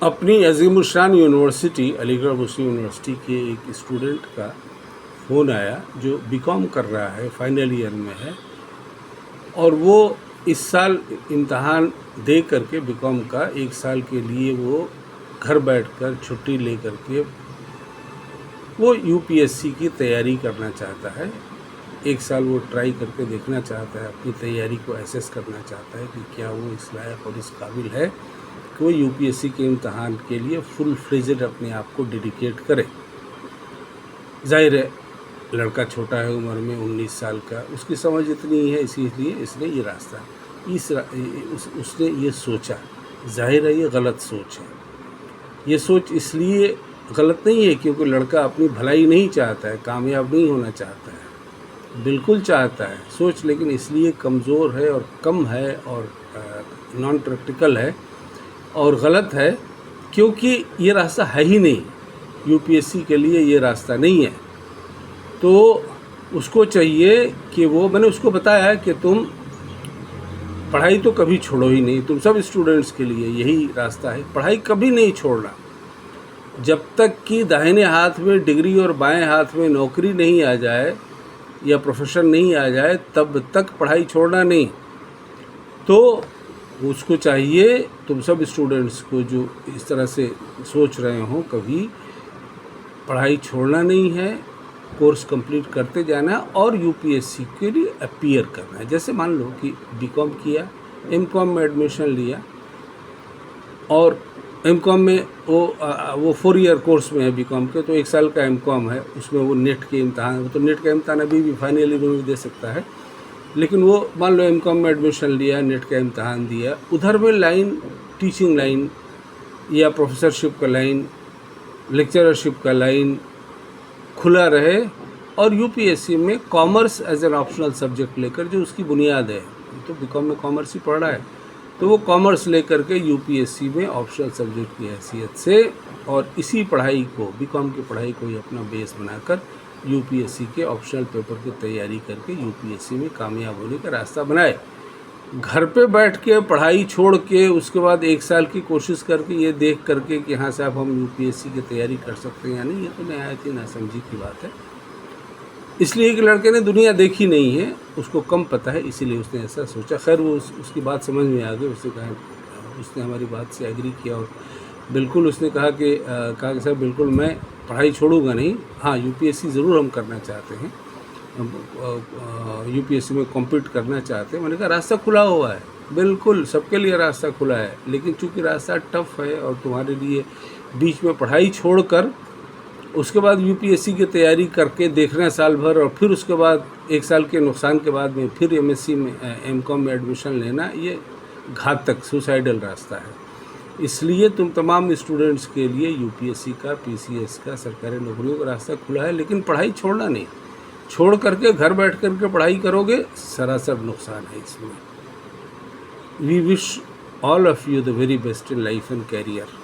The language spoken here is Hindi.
अपनी अज़ीमुशान यूनिवर्सिटी, अलीगढ़ मुस्लिम यूनिवर्सिटी के एक स्टूडेंट का फ़ोन आया जो बीकॉम कर रहा है, फाइनल ईयर में है, और वो इस साल इम्तहान दे करके बीकॉम का 1 साल के लिए वो घर बैठकर छुट्टी ले करके वो यूपीएससी की तैयारी करना चाहता है। 1 साल वो ट्राई करके देखना चाहता है, अपनी तैयारी को एसेस करना चाहता है कि क्या वो इस लायक और इस काबिल है कि वो यूपीएससी के इम्तहान के लिए फुल फ्लेजेड अपने आप को डेडिकेट करे। जाहिर है लड़का छोटा है, उम्र में 19 साल का, उसकी समझ इतनी ही है, इसीलिए इसने ये रास्ता उसने ये सोचा। जाहिर है ये गलत सोच है। ये सोच इसलिए गलत नहीं है क्योंकि लड़का अपनी भलाई नहीं चाहता है, कामयाब नहीं होना चाहता है, बिल्कुल चाहता है सोच, लेकिन इसलिए कमज़ोर है और कम है और नॉन प्रैक्टिकल है और गलत है क्योंकि ये रास्ता है ही नहीं। यूपीएससी के लिए ये रास्ता नहीं है। तो उसको चाहिए कि मैंने उसको बताया कि तुम पढ़ाई तो कभी छोड़ो ही नहीं, तुम सब स्टूडेंट्स के लिए यही रास्ता है, पढ़ाई कभी नहीं छोड़ना। जब तक कि दाहिने हाथ में डिग्री और बाएं हाथ में नौकरी नहीं आ जाए या प्रोफेशन नहीं आ जाए तब तक पढ़ाई छोड़ना नहीं। तो उसको चाहिए, तुम सब स्टूडेंट्स को जो इस तरह से सोच रहे हो, कभी पढ़ाई छोड़ना नहीं है, कोर्स कंप्लीट करते जाना और यूपीएससी के लिए अपीयर करना है। जैसे मान लो कि बीकॉम किया, एमकॉम में एडमिशन लिया और एमकॉम में वो 4 ईयर कोर्स में है बीकॉम के, तो 1 साल का एमकॉम है, उसमें वो नेट के इम्तहान, तो नेट का इम्तहान अभी भी फाइनल ईयर में दे सकता है, लेकिन वो मान लो एमकॉम में एडमिशन लिया, नेट का इम्तहान दिया, उधर में लाइन टीचिंग लाइन या प्रोफेसरशिप का लाइन, लेक्चरशिप का लाइन खुला रहे और यूपीएससी में commerce as an optional subject लेकर, जो उसकी बुनियाद है, तो बीकॉम में कॉमर्स ही पढ़ रहा है, तो वो कॉमर्स लेकर के यूपीएससी में ऑप्शनल सब्जेक्ट की हैसियत से और इसी पढ़ाई को, बीकॉम की पढ़ाई को ही अपना बेस बनाकर यूपीएससी के ऑप्शनल पेपर की तैयारी करके यूपीएससी में कामयाब होने का रास्ता बनाए। घर पे बैठ के पढ़ाई छोड़ के उसके बाद 1 साल की कोशिश करके ये देख करके कि हाँ साहब हम यूपीएससी की तैयारी कर सकते हैं या नहीं, ये तो नहायत ही नासमझी की बात है। इसलिए कि लड़के ने दुनिया देखी नहीं है, उसको कम पता है, इसीलिए उसने ऐसा सोचा। खैर वो उसकी बात समझ में आ गई, उसने हमारी बात से एग्री किया और बिल्कुल उसने कहा कि साहब बिल्कुल मैं पढ़ाई छोड़ूंगा नहीं, हाँ यूपीएससी ज़रूर हम करना चाहते हैं, यूपीएससी में कॉम्पीट करना चाहते हैं। मैंने कहा रास्ता खुला हुआ है, बिल्कुल सबके लिए रास्ता खुला है, लेकिन चूंकि रास्ता टफ है और तुम्हारे लिए बीच में पढ़ाई छोड़कर उसके बाद यूपीएससी की तैयारी करके देखना साल भर और फिर उसके बाद 1 साल के नुकसान के बाद में फिर एमएससी में एमकॉम में एडमिशन लेना, ये घातक सुसाइडल रास्ता है। इसलिए तुम तमाम स्टूडेंट्स के लिए यूपीएससी का, पीसीएस का, सरकारी नौकरियों का रास्ता खुला है, लेकिन पढ़ाई छोड़ना नहीं। छोड़ करके घर बैठ करके पढ़ाई करोगे, सरासर नुकसान है इसमें। We wish all of you the very best in life and career.